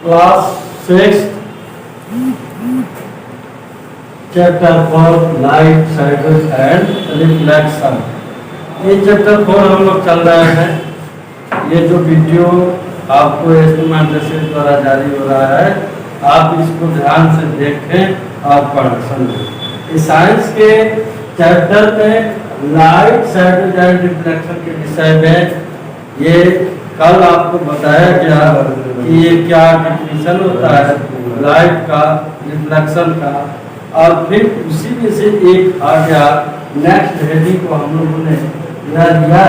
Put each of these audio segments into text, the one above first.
Class 6 chapter 4 light shadow and reflection. ये chapter 4 हम लोग चल रहे हैं। ये जो वीडियो आपको एस्टिमेशन द्वारा जारी हो रहा है, आप इसको ध्यान से देखें और पढ़ समझें। इस साइंस के चैप्टर में लाइट शैडो एंड रिफ्लेक्शन के विषय में ये कल आपको बताया गया कि ये क्या डिफिनीशन होता है लाइट का, रिफ्लेक्शन का, और फिर उसी में से एक आ गया नेक्स्ट हेडिंग को हम लोगों ने यह दिया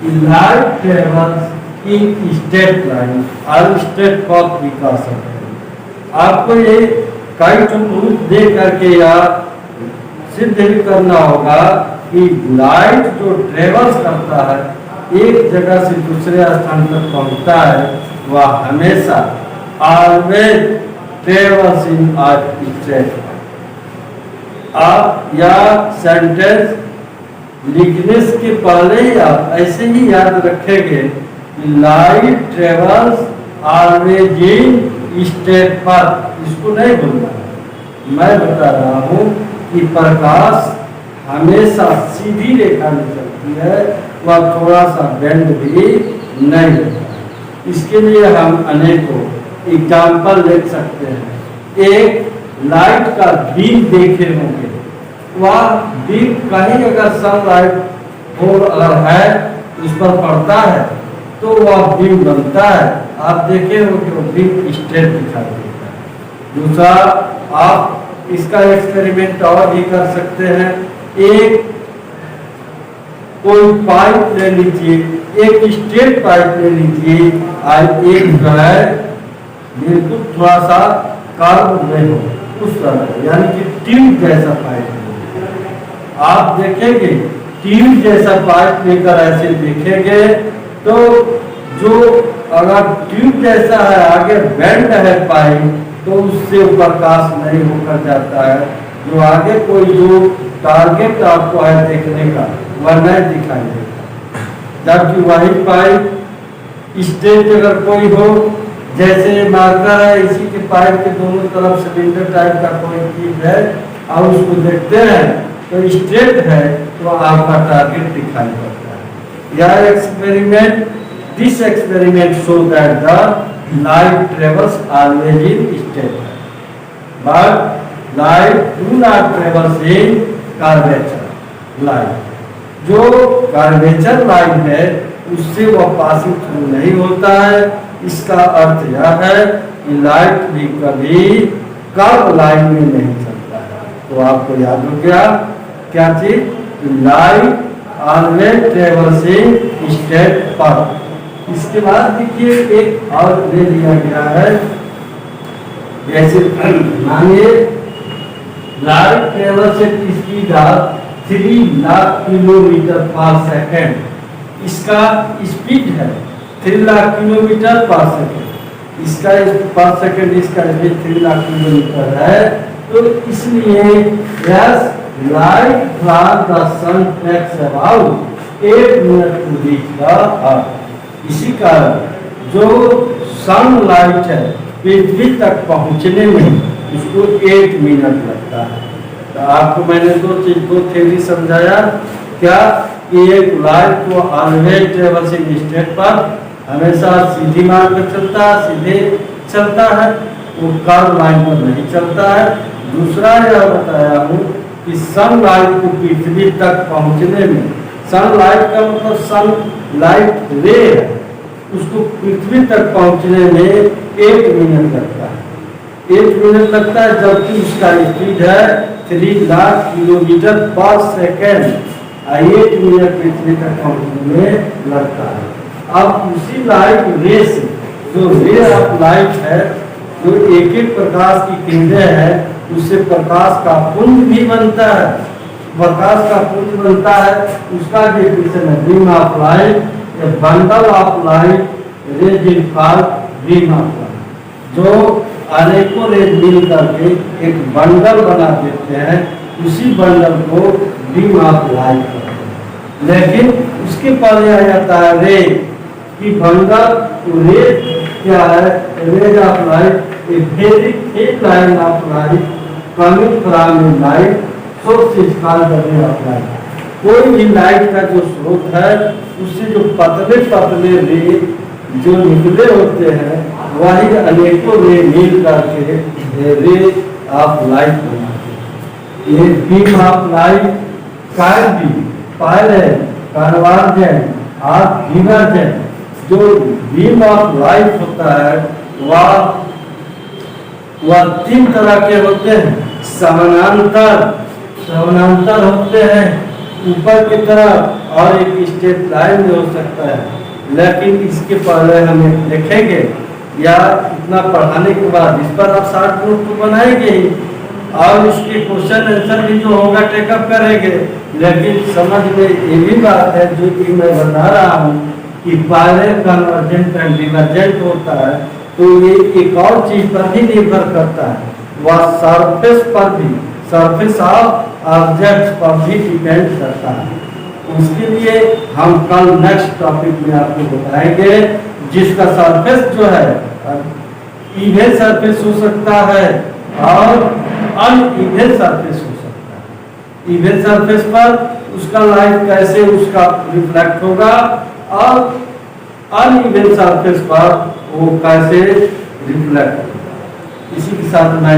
कि light travels in straight line और स्ट्रेट पथ भी कह सकते हैं। आपको ये कई प्रूफ दे करके या सिद्ध भी करना होगा कि लाइट जो ट्रेवल्स करता है, एक जगह से दूसरे स्थान तक पहुंचता है, वह हमेशा ऑलवेज ट्रेवल्स इन स्ट्रेट। आप या सेंटेंस लिखने के पहले ही आप ऐसे ही याद रखेंगे कि light travels always in straight path. इसको नहीं भूलना। मैं बता रहा हूँ कि प्रकाश हमेशा सीधी रेखा में चलती है, वह थोड़ा सा बेंड भी नहीं होता। इसके लिए हम अनेकों एग्जाम्पल देख सकते हैं। एक लाइट का बीम देखे होंगे, वह बीम कहीं अगर सनलाइट हो अगर है उस पर पड़ता है तो वह बीम बनता है। आप देखे हो कि वो बीम स्ट्रेट दिखाई देता है। दूसरा, आप इसका एक्सपेरिमेंट और भी कर सकते हैं। एक कोई पाइप ले लीजिए, एक स्ट्रेट पाइप ले लीजिए, और एक जो है बिल्कुल थोड़ा सा कर्व में हो, उस तरह, यानी कि ट्यूब जैसा पाइप। आप देखेंगे ट्यूब जैसा पाइप लेकर ऐसे देखेंगे तो जो अगर ट्यूब जैसा है, आगे बेंड है पाइप, तो उससे प्रकाश नहीं होकर जाता है। जो आगे कोई जो टारगेट आपको है देखने का, वह नहीं दिखाई देता। जबकि वही पाइप स्ट्रेट अगर कोई हो, जैसे मार्कर है, इसी के पाइप के दोनों तरफ सिलेंडर टाइप का कोई चीज है, और उसको देखते हैं तो स्ट्रेट है, तो आपका टारगेट दिखाई पड़ता है। यह experiment, this experiment show that the light travels always in straight, but light do not travels in curvature line. जो कर्वेचर लाइन है उससे वह पासिंग थ्रू नहीं होता है। इसका अर्थ यह है कि लाइट भी कभी कर्व लाइन में नहीं चलता है। तो आपको याद हो गया क्या चीज? Light always travels in straight path. इसके बाद देखिए एक और ले लिया गया है, जैसे मानिए light travels at speed of 3 lakh kilometre पर सेकेंड। इसका स्पीड है 3 लाख किलोमीटर पर सेकेंड, इसका पर सेकेंड इसका स्पीड 3 लाख किलोमीटर है। तो इसलिए yes light from the sun takes about 8 minute to reach the earth. इसी कारण जो सनलाइट है पृथ्वी तक पहुंचने में उसको 8 मिनट लगता है। तो आपको मैंने दो थ्योरी समझाया क्या कि एक लाइट को ऑलवेज ट्रेवल्स इन स्ट्रेट पर, हमेशा सीधी मार्ग पर चलता है, सीधे चलता है, वो कर्व लाइन पर नहीं चलता है। दूसरा यह बताया हूँ कि सनलाइट को पृथ्वी तक पहुंचने में, सनलाइट का मतलब सनलाइट रे है, उसको पृथ्वी तक पहुंचने में 1 मिनट लगता है। 1 मिनट लगता है, जबकि उसका स्पीड है 3 लाख किलोमीटर पर सेकेंड। 1 मिनट पृथ्वी तक पहुंचने में लगता है। अब उसी लाइट रे से, जो रे ऑफ लाइट है, जो एक एक प्रकाश की किरणें हैं, उससे प्रकाश का पुंज भी बनता है। प्रकाश का पुंज बनता है, उसका डेफिनेशन है beam of light, bundle of light rays in called beam of light. जो अनेकों रेज मिल करके एक बंडल बना देते हैं, उसी बंडल को बीम ऑफ लाइट कहते हैं। लेकिन उसके पहले आ जाता है रे, कि बंडल रे क्या है? Rays of light a very thin line of light coming from a light source is called ray of light. कोई भी लाइट का जो स्रोत है उससे जो पतले पतले रे जो निकले होते हैं वही अनेकों रे मिल करके रे ऑफ लाइट बनाते हैं। ये beam of light can be pilot convergent और डिवर्जेंट। जो बीम ऑफ लाइट होता है वह तीन तरह के होते हैं। समानांतर होते हैं ऊपर की तरफ और एक स्ट्रेट लाइन में हो सकता है। लेकिन इसके पहले हमें देखेंगे या इतना पढ़ाने के बाद इस पर आप शॉर्ट नोट तो बनाएंगे ही और इसके क्वेश्चन आंसर भी जो होगा टेकअप करेंगे। लेकिन समझ में ये भी बात है जो कि मैं बता रहा हूँ कि पैरेलल कन्वर्जेंट एंड डिवर्जेंट होता है तो ये एक और चीज पर भी निर्भर करता है, वह सरफेस पर भी, सरफेस ऑफ ऑब्जेक्ट पर भी डिपेंड करता है। उसके लिए हम कल नेक्स्ट टॉपिक में आपको बताएंगे जिसका सरफेस जो है इवन सरफेस हो सकता है और अनइवन सरफेस हो सकता है। इवन सरफेस पर उसका लाइट कैसे उसका रिफ्लेक्ट होगा और अनइवन सरफेस पर वो कैसे रिफ्लेक्ट होगा। इसी के साथ मैं